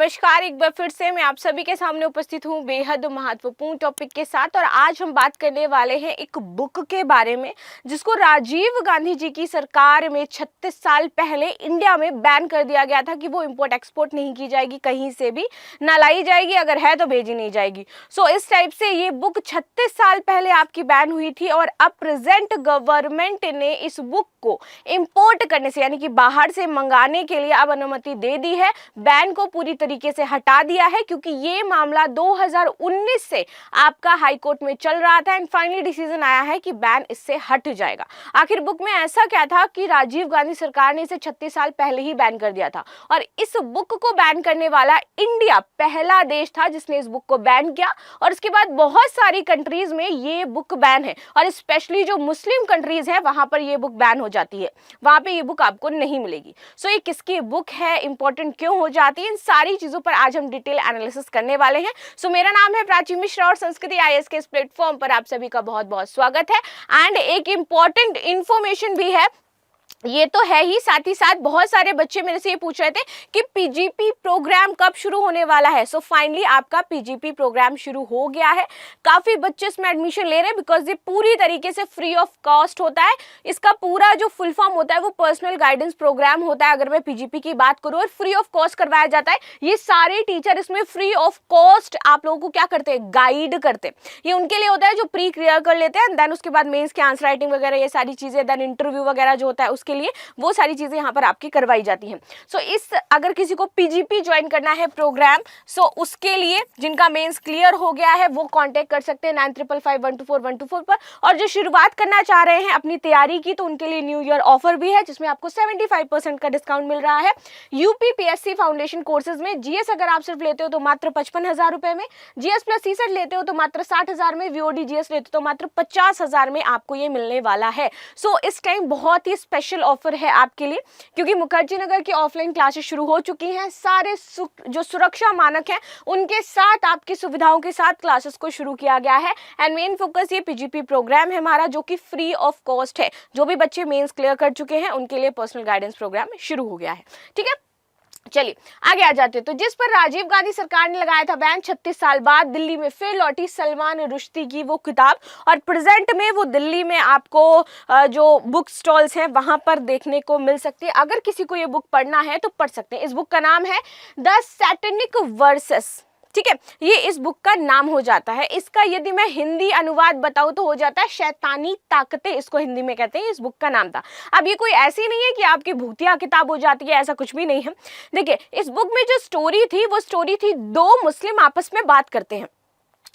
नमस्कार, एक बार फिर से मैं आप सभी के सामने उपस्थित हूँ बेहद महत्वपूर्ण टॉपिक के साथ। और आज हम बात करने वाले हैं एक बुक के बारे में जिसको राजीव गांधी जी की सरकार में 36 साल पहले इंडिया में बैन कर दिया गया था कि वो इंपोर्ट एक्सपोर्ट नहीं की जाएगी, कहीं से भी ना लाई जाएगी, अगर है तो भेजी नहीं जाएगी। सो इस टाइप से ये बुक 36 साल पहले आपकी बैन हुई थी और अब प्रेजेंट गवर्नमेंट ने इस बुक को इंपोर्ट करने से यानी कि बाहर से मंगाने के लिए अब अनुमति दे दी है। बैन को पूरी तरीके से हटा दिया है क्योंकि ये मामला 2019 से आपका हाई कोर्ट में चल रहा था एंड फाइनली डिसीजन आया है कि बैन इससे हट जाएगा। आखिर बुक में ऐसा क्या था कि राजीव गांधी सरकार ने इसे 36 साल पहले ही बैन कर दिया था और इस बुक को बैन करने वाला इंडिया पहला देश था जिसने इस बुक को बैन किया। और इसके बाद बहुत सारी कंट्रीज में ये बुक बैन है और स्पेशली जो मुस्लिम कंट्रीज है वहां पर ये बुक बैन हो जाती है, वहां पे ये बुक आपको नहीं मिलेगी। सो ये किसकी बुक है, इंपॉर्टेंट क्यों हो जाती है, इन सारी चीजों पर आज हम डिटेल एनालिसिस करने वाले हैं। सो मेरा नाम है प्राची मिश्रा और संस्कृति आईएएस के इस प्लेटफॉर्म पर आप सभी का बहुत बहुत स्वागत है। एंड एक इंपॉर्टेंट इंफॉर्मेशन भी है, ये तो है ही, साथ ही साथ बहुत सारे बच्चे मेरे से ये पूछ रहे थे कि पीजीपी प्रोग्राम कब शुरू होने वाला है। सो फाइनली आपका पीजीपी प्रोग्राम शुरू हो गया है। काफी बच्चे इसमें एडमिशन ले रहे हैं बिकॉज ये पूरी तरीके से फ्री ऑफ कॉस्ट होता है। इसका पूरा जो फुल फॉर्म होता है वो पर्सनल गाइडेंस प्रोग्राम होता है। अगर मैं पीजीपी की बात करूं और फ्री ऑफ कॉस्ट करवाया जाता है, ये सारे टीचर इसमें फ्री ऑफ कॉस्ट आप लोगों को क्या करते हैं, गाइड करते हैं। ये उनके लिए होता है जो प्री क्लियर कर लेते हैं, देन उसके बाद मेंस की आंसर राइटिंग वगैरह ये सारी चीजें, देन इंटरव्यू वगैरह जो होता है उसके लिए वो सारी चीजें यहाँ पर आपकी करवाई जाती हैं। सो इस अगर किसी को पीजीपी ज्वाइन करना है प्रोग्राम, सो उसके लिए जिनका मेंस क्लियर हो गया है वो कांटेक्ट कर सकते हैं 9555124124 पर। और जो शुरुआत करना चाह रहे हैं अपनी तैयारी की, तो उनके लिए न्यू ईयर ऑफर भी है जिसमें आपको 75% का डिस्काउंट मिल रहा है। यूपीपीएससी फाउंडेशन कोर्सेज में जीएस अगर आप सिर्फ लेते हो तो मात्र 55,000 रुपए में, जीएस प्लस सीसेट लेते हो तो मात्र 60,000 में, वीओडी जीएस लेते हो तो मात्र 50,000 में आपको ये मिलने वाला है। सो इस टाइम बहुत ही स्पेशल ऑफर है आपके लिए क्योंकि मुखर्जी नगर की ऑफलाइन क्लासेस शुरू हो चुकी हैं। सारे जो सुरक्षा मानक हैं उनके साथ आपकी सुविधाओं के साथ क्लासेस को शुरू किया गया है। एंड मेन फोकस ये पीजीपी प्रोग्राम है हमारा जो कि फ्री ऑफ कॉस्ट है। जो भी बच्चे मेंस क्लियर कर चुके हैं उनके लिए पर्सनल गाइडेंस प्रोग्राम शुरू हो गया है। ठीक है, चलिए आगे आ जाते हैं। तो जिस पर राजीव गांधी सरकार ने लगाया था बैन, 36 साल बाद दिल्ली में फिर लौटी सलमान रुश्दी की वो किताब और प्रेजेंट में वो दिल्ली में आपको जो बुक स्टॉल्स हैं वहां पर देखने को मिल सकती है। अगर किसी को ये बुक पढ़ना है तो पढ़ सकते हैं। इस बुक का नाम है द सैटेनिक वर्सेस। ठीक है, ये इस बुक का नाम हो जाता है। इसका यदि मैं हिंदी अनुवाद बताऊं तो हो जाता है शैतानी ताकतें, इसको हिंदी में कहते हैं। इस बुक का नाम था। अब ये कोई ऐसी नहीं है कि आपकी भूतिया किताब हो जाती है, ऐसा कुछ भी नहीं है। देखिए इस बुक में जो स्टोरी थी वो स्टोरी थी, दो मुस्लिम आपस में बात करते हैं,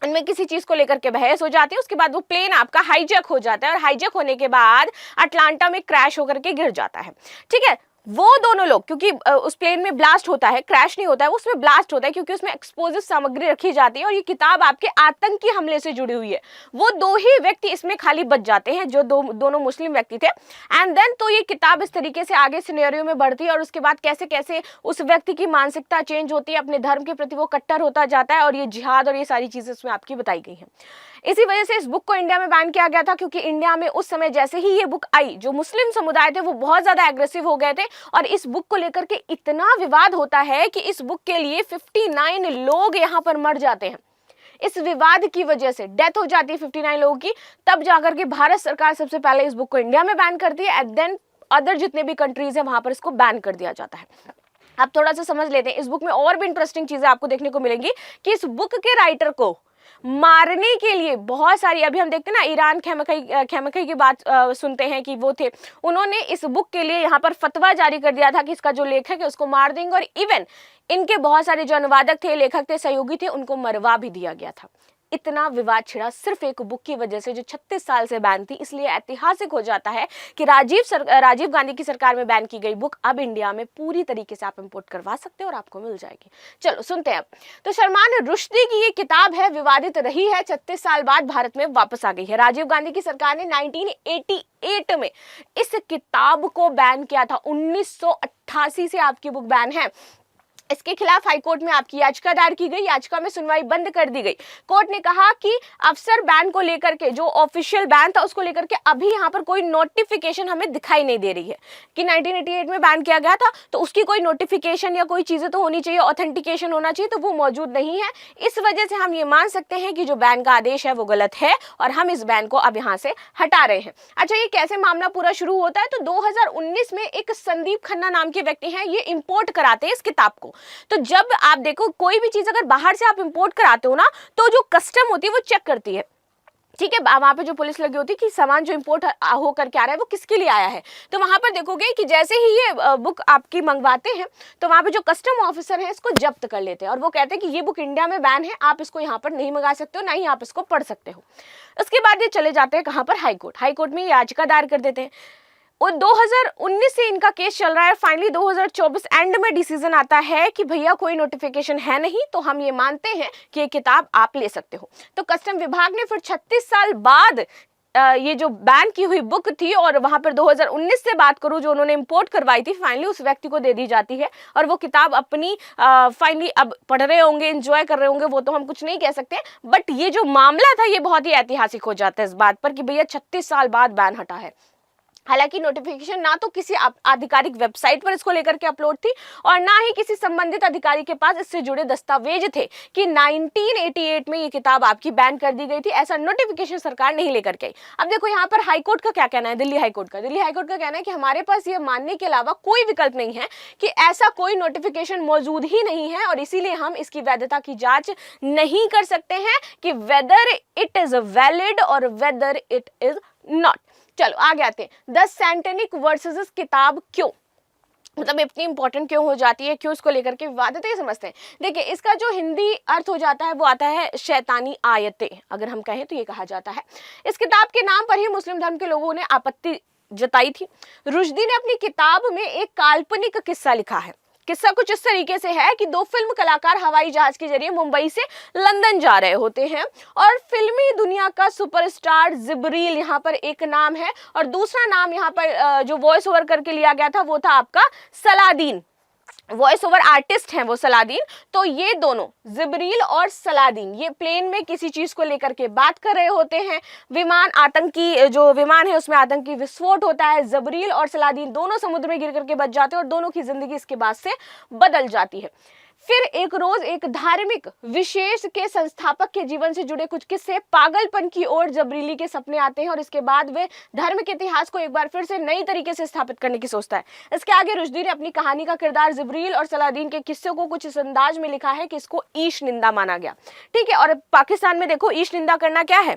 इनमें किसी चीज को लेकर के बहस हो जाती है, उसके बाद वो प्लेन आपका हाईजैक हो जाता है और हाईजैक होने के बाद अटलांटा में क्रैश होकर के गिर जाता है। ठीक है, वो दोनों लोग, क्योंकि उस प्लेन में ब्लास्ट होता है, क्रैश नहीं होता है, उसमें ब्लास्ट होता है क्योंकि उसमें एक्सप्लोजिव सामग्री रखी जाती है और ये किताब आपके आतंकी हमले से जुड़ी हुई है। वो दो ही व्यक्ति इसमें खाली बच जाते हैं जो दोनों मुस्लिम व्यक्ति थे। एंड देन तो ये किताब इस तरीके से आगे सिनेरियो में बढ़ती है और उसके बाद कैसे कैसे उस व्यक्ति की मानसिकता चेंज होती है, अपने धर्म के प्रति वो कट्टर होता जाता है और ये जिहाद और ये सारी चीजें इसमें आपकी बताई गई हैं। इसी वजह से इस बुक को इंडिया में बैन किया गया था क्योंकि इंडिया में उस समय जैसे ही ये बुक आई, जो मुस्लिम समुदाय थे वो बहुत ज्यादा एग्रेसिव हो गए थे और इस बुक को लेकर के इतना विवाद होता है कि इस बुक के लिए 59 लोग यहाँ पर मर जाते हैं। इस विवाद की वजह से डेथ हो जाती है 59 लोगों की। तब जाकर के भारत सरकार सबसे पहले इस बुक को इंडिया में बैन करती है एंड देन अदर जितने भी कंट्रीज हैं वहां पर इसको बैन कर दिया जाता है। अब थोड़ा सा समझ लेते हैं, इस बुक में और भी इंटरेस्टिंग चीजें आपको देखने को मिलेंगी कि इस बुक के राइटर को मारने के लिए बहुत सारी, अभी हम देखते हैं ना ईरान खैमकई की बात सुनते हैं कि वो थे, उन्होंने इस बुक के लिए यहाँ पर फतवा जारी कर दिया था कि इसका जो लेखक है उसको मार देंगे और इवन इनके बहुत सारे जो अनुवादक थे, लेखक थे, सहयोगी थे, उनको मरवा भी दिया गया था। इतना विवाद छिड़ा सिर्फ एक बुक की वजह से जो 36 साल से बैन थी। इसलिए ऐतिहासिक हो जाता है कि राजीव गांधी की सरकार में बैन की गई बुक अब इंडिया में पूरी तरीके से आप इंपोर्ट करवा सकते हैं और आपको मिल जाएगी। चलो सुनते हैं अब। तो सलमान रुश्दी की ये किताब है, विवादित रही है, 36 साल बाद भारत में वापस आ गई है। राजीव गांधी की सरकार ने 1988 में इस किताब को बैन किया था। 1988 से आपकी बुक बैन है। इसके खिलाफ हाईकोर्ट में आपकी याचिका दायर की गई, याचिका में सुनवाई बंद कर दी गई। कोर्ट ने कहा कि अफसर बैन को लेकर के, जो ऑफिशियल बैन था उसको लेकर के अभी यहाँ पर कोई नोटिफिकेशन हमें दिखाई नहीं दे रही है कि 1988 में बैन किया गया था तो उसकी कोई नोटिफिकेशन या कोई चीजें तो होनी चाहिए, ऑथेंटिकेशन होना चाहिए, तो वो मौजूद नहीं है। इस वजह से हम ये मान सकते हैं कि जो बैन का आदेश है वो गलत है और हम इस बैन को अब यहाँ से हटा रहे हैं। अच्छा, ये कैसे मामला पूरा शुरू होता है? तो 2019 में एक संदीप खन्ना नाम के व्यक्ति हैं, ये इंपोर्ट कराते हैं इस किताब को। तो जब आप देखो कोई भी चीज अगर बाहर से आप इंपोर्ट कराते हो ना, तो जो कस्टम होती है वो चेक करती है, ठीक है, वहां पे जो पुलिस लगी होती है कि सामान जो इंपोर्ट हो करके आ रहा है वो किसके लिए आया है। तो वहां पर देखोगे कि जैसे ही ये बुक आपकी मंगवाते हैं तो वहां पे जो कस्टम ऑफिसर है इसको जब्त कर लेते हैं और वो कहते हैं कि ये बुक इंडिया में बैन है, आप इसको यहाँ पर नहीं मंगा सकते हो, ना ही आप इसको पढ़ सकते हो। उसके बाद ये चले जाते हैं कहाँ पर? हाईकोर्ट में याचिका दायर कर देते हैं और 2019 से इनका केस चल रहा है। फाइनली 2024 एंड में डिसीजन आता है कि भैया कोई नोटिफिकेशन है नहीं, तो हम ये मानते हैं कि ये किताब आप ले सकते हो। तो कस्टम विभाग ने फिर 36 साल बाद ये जो बैन की हुई बुक थी और वहां पर 2019 से बात करूं जो उन्होंने इंपोर्ट करवाई थी, फाइनली उस व्यक्ति को दे दी जाती है और वो किताब अपनी फाइनली अब पढ़ रहे होंगे, एंजॉय कर रहे होंगे, वो तो हम कुछ नहीं कह सकते। बट ये जो मामला था ये बहुत ही ऐतिहासिक हो जाता है इस बात पर कि भैया 36 साल बाद बैन हटा है। हालांकि नोटिफिकेशन ना तो किसी आधिकारिक वेबसाइट पर इसको लेकर के अपलोड थी और ना ही किसी संबंधित अधिकारी के पास इससे जुड़े दस्तावेज थे कि 1988 में ये किताब आपकी बैन कर दी गई थी। ऐसा नोटिफिकेशन सरकार नहीं लेकर के आई। अब देखो यहाँ पर हाईकोर्ट का क्या कहना है, दिल्ली हाईकोर्ट का कहना है कि हमारे पास ये मानने के अलावा कोई विकल्प नहीं है कि ऐसा कोई नोटिफिकेशन मौजूद ही नहीं है और इसीलिए हम इसकी वैधता की जांच नहीं कर सकते हैं कि वेदर इट इज वैलिड और वेदर इट इज नॉट। चलो आगे आते हैं। द सैंटेनिक वर्सेस किताब क्यों, मतलब इतनी इंपॉर्टेंट क्यों हो जाती है, क्यों इसको लेकर के विवाद है, तो ये समझते हैं। देखिए, इसका जो हिंदी अर्थ हो जाता है वो आता है शैतानी आयतें, अगर हम कहें तो ये कहा जाता है। इस किताब के नाम पर ही मुस्लिम धर्म के लोगों ने आपत्ति जताई थी। रुश्दी ने अपनी किताब में एक काल्पनिक किस्सा लिखा है। किस्सा कुछ इस तरीके से है कि दो फिल्म कलाकार हवाई जहाज के जरिए मुंबई से लंदन जा रहे होते हैं और फिल्मी दुनिया का सुपरस्टार जिब्रील यहाँ पर एक नाम है और दूसरा नाम यहाँ पर जो वॉइस ओवर करके लिया गया था वो था आपका सलादीन, वॉइस ओवर आर्टिस्ट हैं वो सलादीन। तो ये दोनों जिब्रील और सलादीन ये प्लेन में किसी चीज को लेकर के बात कर रहे होते हैं। विमान आतंकी, जो विमान है उसमें आतंकी विस्फोट होता है। जिब्रील और सलादीन दोनों समुद्र में गिर करके बच जाते हैं और दोनों की जिंदगी इसके बाद से बदल जाती है। फिर एक रोज एक धार्मिक विशेष के संस्थापक के जीवन से जुड़े कुछ किस्से पागलपन की ओर जबरीली के सपने आते हैं और इसके बाद वे धर्म के इतिहास को एक बार फिर से नई तरीके से स्थापित करने की सोचता है। इसके आगे रुश्दी ने अपनी कहानी का किरदार जिब्रील और सलादीन के किस्से को कुछ इस अंदाज में लिखा है कि इसको ईश निंदा माना गया। ठीक है, और पाकिस्तान में देखो ईश निंदा करना क्या है,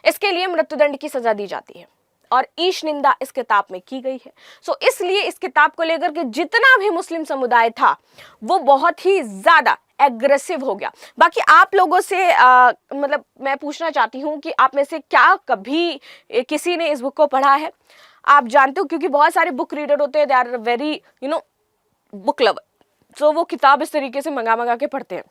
इसके लिए मृत्युदंड की सजा दी जाती है और ईश निंदा इस किताब में की गई है। सो इसलिए इस किताब को लेकर के जितना भी मुस्लिम समुदाय था वो बहुत ही ज्यादा एग्रेसिव हो गया। बाकी आप लोगों से मतलब मैं पूछना चाहती हूँ कि आप में से क्या कभी किसी ने इस बुक को पढ़ा है? आप जानते हो, क्योंकि बहुत सारे बुक रीडर होते हैं, they are very book lover, तो वो किताब इस तरीके से मंगा के पढ़ते हैं।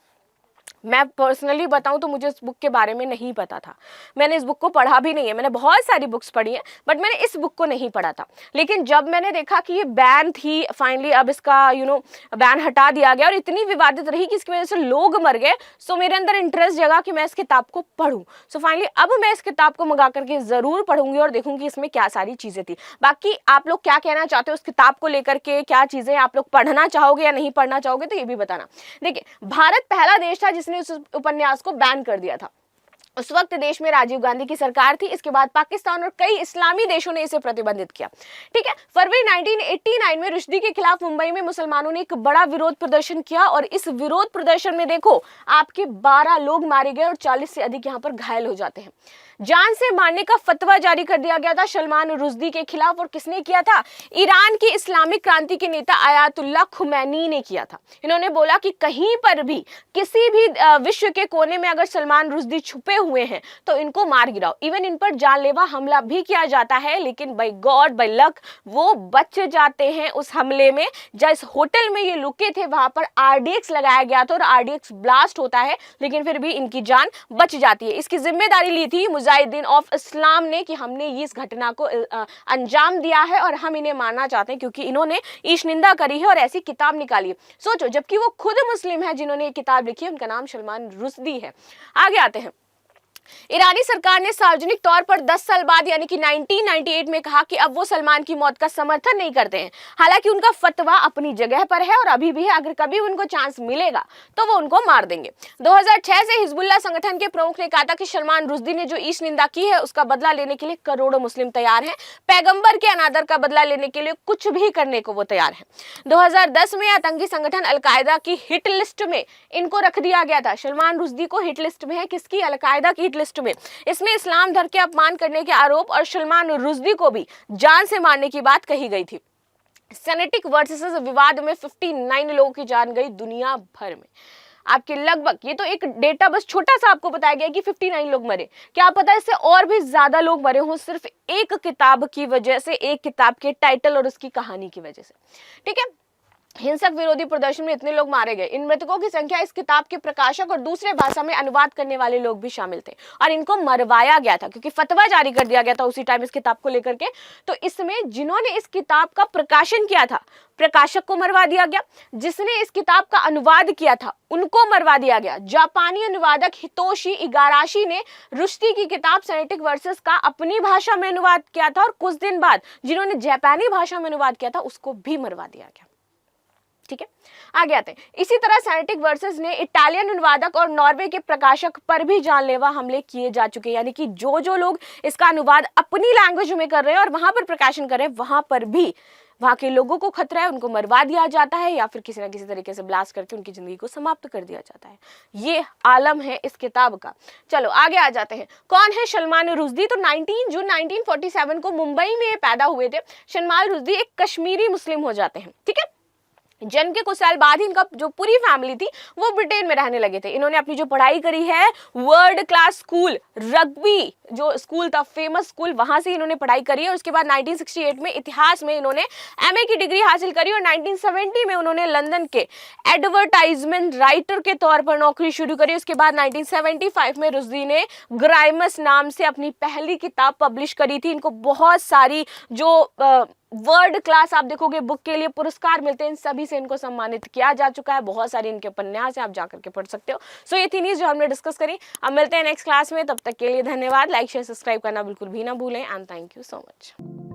मैं पर्सनली बताऊं तो मुझे इस बुक के बारे में नहीं पता था, मैंने इस बुक को पढ़ा भी नहीं है। मैंने बहुत सारी बुक्स पढ़ी हैं बट मैंने इस बुक को नहीं पढ़ा था। लेकिन जब मैंने देखा कि ये बैन थी, फाइनली अब इसका बैन हटा दिया गया और इतनी विवादित रही कि इसकी वजह से लोग मर गए, सो मेरे अंदर इंटरेस्ट जगा कि मैं इस किताब को पढूं। सो फाइनली अब मैं इस किताब को मंगा करके जरूर पढ़ूंगी और देखूंगी इसमें क्या सारी चीजें थी। बाकी आप लोग क्या कहना चाहते हो उस किताब को लेकर के, क्या चीजें आप लोग पढ़ना चाहोगे या नहीं पढ़ना चाहोगे, तो ये भी बताना। देखिए, भारत पहला देश था जिसने उस उपन्यास को बैन कर दिया था। उस वक्त देश में राजीव गांधी की सरकार थी। इसके बाद पाकिस्तान और कई इस्लामी देशों ने इसे प्रतिबंधित किया। ठीक है, फरवरी 1989 में रुश्दी के खिलाफ मुंबई में मुसलमानों ने एक बड़ा विरोध प्रदर्शन किया और इस विरोध प्रदर्शन में देखो आपके 12 लोग मारे गए और 40 से अधिक यहाँ पर घायल हो जाते हैं। जान से मारने का फतवा जारी कर दिया गया था सलमान रुश्दी के खिलाफ, और किसने किया था? ईरान की इस्लामिक क्रांति के नेता आयतुल्लाह खुमैनी ने किया था। इन्होंने बोला कि कहीं पर भी किसी भी विश्व के कोने में अगर सलमान रुश्दी छुपे हुए हैं तो इनको मार गिराओ। इवन इन पर जानलेवा हमला भी किया जाता है, लेकिन बाय गॉड बाय लक वो बच जाते हैं उस हमले में। जिस होटल में ये लुके थे वहां पर आरडीएक्स लगाया गया था और आरडीएक्स ब्लास्ट होता है, लेकिन फिर भी इनकी जान बच जाती है। इसकी जिम्मेदारी ली थी मुजाहिदीन ऑफ इस्लाम ने कि हमने इस घटना को अंजाम दिया है और हम इन्हें मानना चाहते हैं क्योंकि इन्होंने ईश निंदा करी है और ऐसी किताब निकाली है। सोचो, जबकि वो खुद मुस्लिम है जिन्होंने ये किताब लिखी है, उनका नाम सलमान रुश्दी है। आगे आते हैं। ईरानी सरकार ने सार्वजनिक तौर पर 10 साल बाद यानी कि 1998 में कहा कि अब वो सलमान की मौत का समर्थन नहीं करते हैं। हालांकि उनका फतवा अपनी जगह पर है और अभी भी है, अगर कभी उनको चांस मिलेगा तो वो उनको मार देंगे। 2006 से हिजबुल्लाह संगठन के प्रमुख ने कहा था कि सलमान रुश्दी ने जो ईश निंदा की है उसका बदला लेने के लिए करोड़ों मुस्लिम तैयार हैं। पैगंबर के अनादर का बदला लेने के लिए कुछ भी करने को वो तैयार है। 2010 में आतंकी संगठन अलकायदा की हिट लिस्ट में इनको रख दिया गया था। सलमान रुश्दी को हिट लिस्ट में है, किसकी? अलकायदा की लिस्ट में। इसमें इस्लाम धर्म के अपमान करने के आरोप और सलमान रुश्दी को भी जान से मारने की बात कही गई थी। सेनेटिक वर्सेस विवाद में 59 लोगों की जान गई दुनिया भर में। आपके लगभग, ये तो एक डेटा बस छोटा सा आपको बताया गया कि 59 लोग मरे, क्या पता इससे और भी ज्यादा लोग मरे हों सिर्फ एक किताब की वजह से, एक किताब के टाइटल और उसकी कहानी की वजह से। ठीक है, हिंसक विरोधी प्रदर्शन में इतने लोग मारे गए। इन मृतकों की संख्या इस किताब के प्रकाशक और दूसरे भाषा में अनुवाद करने वाले लोग भी शामिल थे और इनको मरवाया गया था क्योंकि फतवा जारी कर दिया गया था उसी टाइम इस किताब को लेकर के। तो इसमें जिन्होंने इस किताब का प्रकाशन किया था, प्रकाशक को मरवा दिया गया। जिसने इस किताब का अनुवाद किया था उनको मरवा दिया गया। जापानी अनुवादक हितोशी इगाराशी ने रुश्दी की किताब सेनेटिक वर्सेस का अपनी भाषा में अनुवाद किया था और कुछ दिन बाद जिन्होंने जापानी भाषा में अनुवाद किया था उसको भी मरवा दिया गया। ठीक है, आगे आते हैं। इसी तरह सेनेटिक वर्सेस ने इटालियन अनुवादक और नॉर्वे के प्रकाशक पर भी जानलेवा हमले किए जा चुके हैं। यानी कि जो लोग इसका अनुवाद अपनी लैंग्वेज में कर रहे हैं और वहां पर प्रकाशन कर रहे हैं, वहां पर भी वहां के लोगों को खतरा है, उनको मरवा दिया जाता है या फिर किसी ना किसी तरीके से ब्लास्ट करके उनकी जिंदगी को समाप्त कर दिया जाता है। ये आलम है इस किताब का। चलो आगे आ जाते हैं। कौन है सलमान रुश्दी? तो 19 जून 1947 को मुंबई में पैदा हुए थे। सलमान रुश्दी एक कश्मीरी मुस्लिम हो जाते हैं। ठीक है, जन्म के कुछ साल बाद ही इनका जो पूरी फैमिली थी वो ब्रिटेन में रहने लगे थे। इन्होंने अपनी जो पढ़ाई करी है वर्ल्ड क्लास स्कूल, रग्बी जो स्कूल था, फेमस स्कूल, वहां से इन्होंने पढ़ाई करी है। उसके बाद 1968 में इतिहास में इन्होंने एमए की डिग्री हासिल करी और 1970 में उन्होंने लंदन के एडवर्टाइजमेंट राइटर के तौर पर नौकरी शुरू करी। उसके बाद 1975 में रुश्दी ने ग्राइमस नाम से अपनी पहली किताब पब्लिश करी थी। इनको बहुत सारी जो वर्ल्ड क्लास आप देखोगे बुक के लिए पुरस्कार मिलते हैं, इन सभी से इनको सम्मानित किया जा चुका है। बहुत सारे इनके उपन्यास हैं, आप जाकर के पढ़ सकते हो। सो ये थी न्यूज़ जो हमने डिस्कस करी। अब मिलते हैं नेक्स्ट क्लास में, तब तक के लिए धन्यवाद। लाइक शेयर सब्सक्राइब करना बिल्कुल भी ना भूलें and thank you so much.